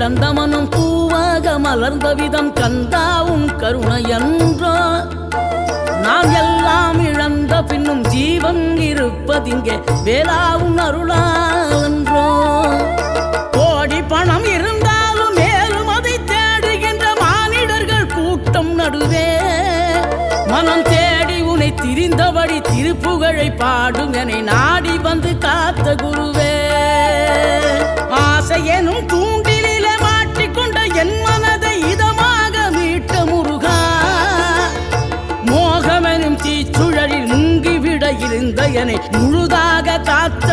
இழந்த மனம் பூவாக மலர்ந்த விதம் கந்தாவும் கருணையன்றோ நாம் எல்லாம் இழந்த பின்னும் ஜீவன் இருப்பதிங்கே வேளாவும் அருளான்றோ கோடி பணம் இருந்தாலும் மேலும் அதை தேடுகின்ற மானிடர்கள் கூட்டம் நடுவே மனம் தேடி உனை திரிந்தபடி திருப்புகழை பாடும் என்னை நாடி வந்து காத்த குருவே ஆசை எனும் தூண்டிலே மாட்டிக்கொண்ட என் மனதை இதமாக மீட்ட முருகா மோகமெனும் தீச்சுழலில் முங்கிவிட இருந்த என்னை முழுதாக காத்த